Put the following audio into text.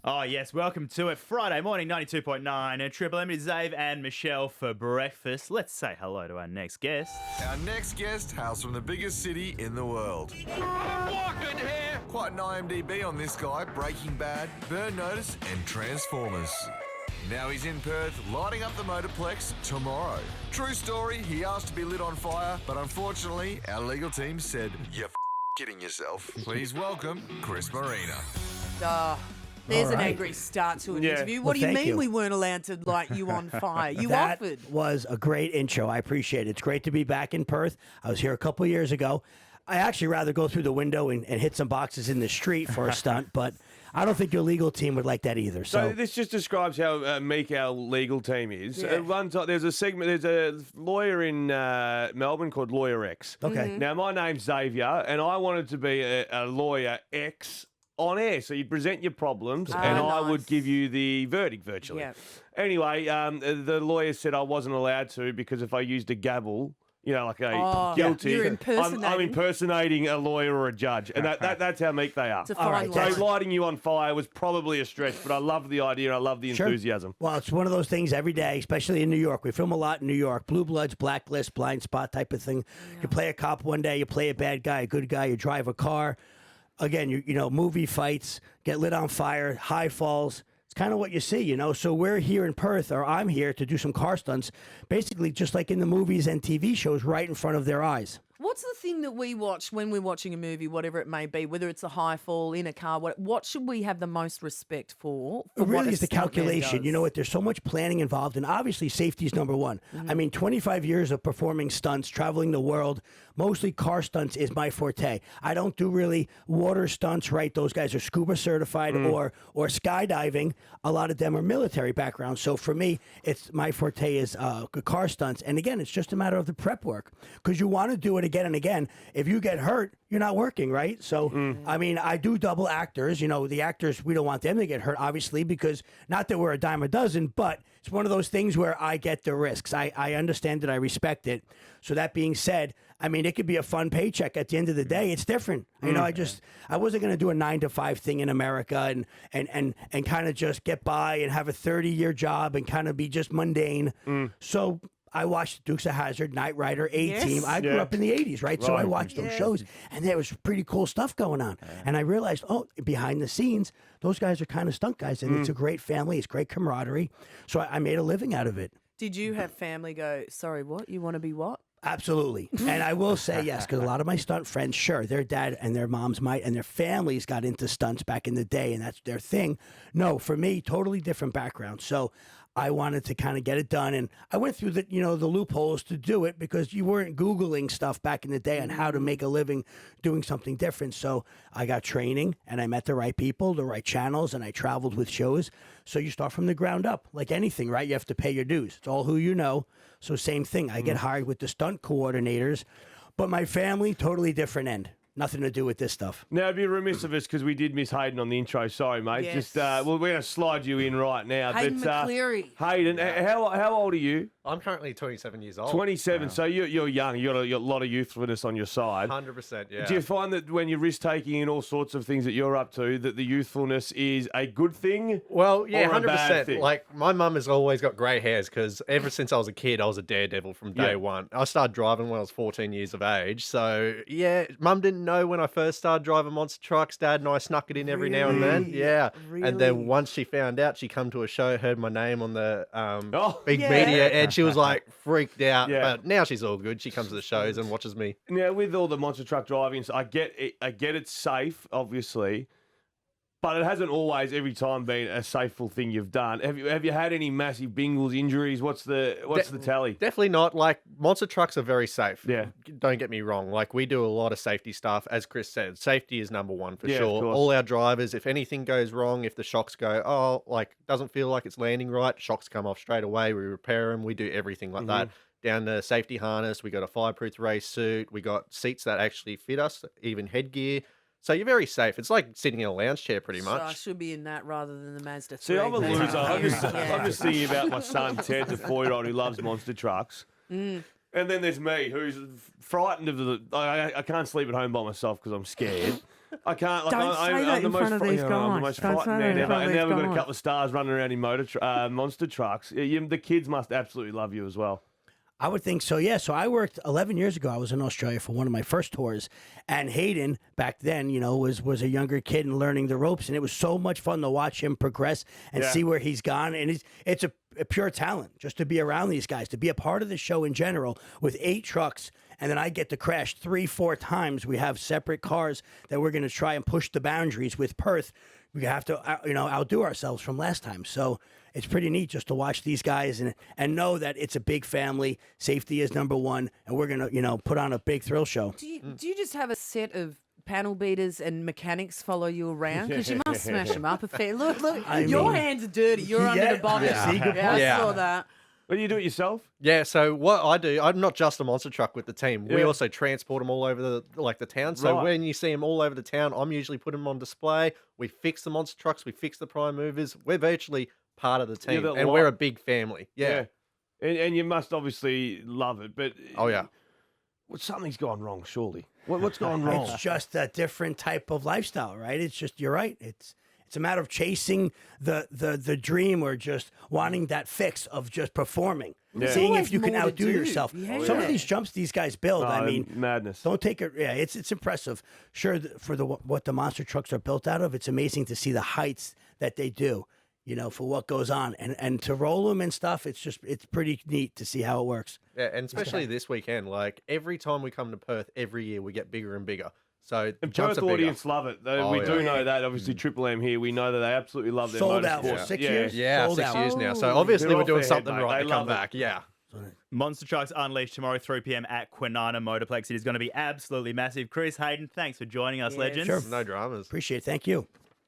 Oh, yes. Welcome to it. Friday morning, 92.9 and Triple M is Xav and Michelle for breakfast. Let's say hello to our next guest. Our next guest hails from the biggest city in the world. Walking here. Quite an IMDb on this guy, Breaking Bad, Burn Notice and Transformers. Now he's in Perth, lighting up the Motorplex tomorrow. True story, he asked to be lit on fire, but unfortunately, our legal team said, "You're kidding yourself." Please welcome Chris Morena. There's an angry start to an interview. What do you mean we weren't allowed to light you on fire? You offered. That was a great intro. I appreciate it. It's great to be back in Perth. I was here a couple years ago. I actually rather go through the window and hit some boxes in the street for a stunt, but I don't think your legal team would like that either. So this just describes how meek our legal team is. Yeah. One time, there's a lawyer in Melbourne called Lawyer X. Okay. Now, my name's Xavier, and I wanted to be a lawyer X on air. So you'd present your problems, and I would give you the verdict virtually. Yeah. Anyway, the lawyer said I wasn't allowed to because if I used a gavel, you know, like a guilty. You're I'm impersonating. impersonating a lawyer or a judge, and that's how meek they are. It's a fine line. So lighting you on fire was probably a stretch, but I love the idea and I love the enthusiasm. Well, it's one of those things every day, especially in New York. We film a lot in New York. Blue Bloods, Blacklist, Blind Spot type of thing. Yeah. You play a cop one day, you play a bad guy, a good guy, you drive a car. Again, you know, movie fights, get lit on fire, high falls. It's kind of what you see, you know. So we're here in Perth, or I'm here to do some car stunts, basically just like in the movies and TV shows right in front of their eyes. What's the thing that we watch when we're watching a movie, whatever it may be, whether it's a high fall, in a car, what should we have the most respect for It really what a is the stuntman calculation. does? You know what? There's so much planning involved, and obviously safety is number one. I mean, 25 years of performing stunts, traveling the world, mostly car stunts is my forte. I don't do really water stunts, right? Those guys are scuba certified or skydiving. A lot of them are military backgrounds. So for me, it's my forte is car stunts. And again, it's just a matter of the prep work because you want to do it again and again. If you get hurt, you're not working, right? So, I mean, I do double actors. You know, the actors, we don't want them to get hurt, obviously, because not that we're a dime a dozen, but it's one of those things where I get the risks. I understand it. I respect it. So that being said, I mean, it could be a fun paycheck. At the end of the day, it's different. You know, I wasn't going to do a 9-to-5 thing in America and kind of just get by and have a 30-year job and kind of be just mundane. So I watched Dukes of Hazzard, Knight Rider, A-Team. I grew up in the 80s, right? So I watched those shows, and there was pretty cool stuff going on. And I realized, behind the scenes, those guys are kind of stunt guys, and it's a great family. It's great camaraderie. So I made a living out of it. Did you have family go, sorry, what? You want to be what? Absolutely. And I will say yes, because a lot of my stunt friends, sure, their dad and their moms might, and their families got into stunts back in the day, and that's their thing. No, for me, totally different background. So I wanted to kind of get it done, and I went through the loopholes to do it because you weren't Googling stuff back in the day on how to make a living doing something different. So I got training, and I met the right people, the right channels, and I traveled with shows. So you start from the ground up, like anything, right? You have to pay your dues. It's all who you know. So same thing. I get hired with the stunt coordinators, but my family, totally different end. Nothing to do with this stuff. Now, it'd be remiss of us because we did miss Hayden on the intro. Sorry, mate. Yes. Just we're going to slide you in right now. Hayden McLeary. Hayden, how old are you? I'm currently 27 years old. 27. So you're young. You got a lot of youthfulness on your side. 100%, yeah. Do you find that when you're risk taking and all sorts of things that you're up to, that the youthfulness is a good thing? Well, yeah, or a bad 100%. thing? Like, my mum has always got grey hairs because ever since I was a kid, I was a daredevil from day one. I started driving when I was 14 years of age. So, yeah, mum didn't know when I first started driving monster trucks. Dad and I snuck it in every now and then. Yeah. And then once she found out, she come to a show, heard my name on the big media, and she was like freaked out. Yeah. But now she's all good. She comes to the shows and watches me. Now, with all the monster truck driving, I get it's safe, obviously, but it hasn't always every time been a safeful thing you've done. Have you had any massive bingles, injuries? What's the tally? Definitely not. Like, monster trucks are very safe. Yeah. Don't get me wrong. Like, we do a lot of safety stuff. As Chris said, safety is number one for Yeah, of sure. course. All our drivers, if anything goes wrong, if the shocks go, doesn't feel like it's landing right, shocks come off straight away. We repair them. We do everything like that. Down to safety harness. We got a fireproof race suit. We got seats that actually fit us, even headgear. So you're very safe. It's like sitting in a lounge chair pretty much. So I should be in that rather than the Mazda 3. See, I'm a loser. I'm Yeah. just thinking about my son, Ted, the 4-year-old who loves monster trucks. And then there's me, who's frightened of I can't sleep at home by myself because I'm scared. I can't. Like, Don't say that I'm the in most front of these I'm the guys. most Don't say frightened that man in ever. front of And now these we've got a guys. couple of stars running around in monster trucks. The kids must absolutely love you as well. I would think so, yeah. So I worked 11 years ago. I was in Australia for one of my first tours. And Hayden, back then, was a younger kid and learning the ropes. And it was so much fun to watch him progress and Yeah. see where he's gone. And it's a pure talent just to be around these guys, to be a part of the show in general with 8 trucks. And then I get to crash 3-4 times. We have separate cars that we're going to try and push the boundaries with Perth. We have to, outdo ourselves from last time. So it's pretty neat just to watch these guys and know that it's a big family. Safety is number one, and we're gonna, put on a big thrill show. Do you just have a set of panel beaters and mechanics follow you around? Because you must smash them up a fair. Look, your hands are dirty. You're under the body. Yeah. See, good point. I Yeah. saw that. But do you do it yourself? Yeah, so what I do, I'm not just a monster truck with the team. We Yeah. also transport them all over the town. So Right. when you see them all over the town, I'm usually putting them on display. We fix the monster trucks, we fix the prime movers. We're virtually part of the team, the and lot. we're a big family. Yeah. And you must obviously love it. But Oh yeah. something's gone wrong, surely. What's gone wrong? It's just a different type of lifestyle, right? It's just you're right. It's a matter of chasing the dream or just wanting that fix of just performing, Yeah. seeing Always if you can more to outdo do. yourself. Yeah. Some of these jumps these guys build, I mean, madness. don't take it. Yeah, it's impressive. Sure, for what the monster trucks are built out of, it's amazing to see the heights that they do. For what goes on and to roll them and stuff. It's pretty neat to see how it works. Yeah, and especially this weekend, like every time we come to Perth, every year we get bigger and bigger. So the And jumps Perth are bigger. audience love it. Oh, We yeah. do know that. Obviously, Triple M here, we know that they absolutely love their Sold out motorsport. for 6 years. Yeah, Sold 6 out. years now. So Oh. obviously They're we're off doing their something head, mate. right They to come love it. back. Yeah. Monster Trucks Unleashed tomorrow, 3 p.m. at Kwinana Motorplex. It is going to be absolutely massive. Chris, Hayden, thanks for joining us, legends. sure. No dramas. Appreciate it. Thank you.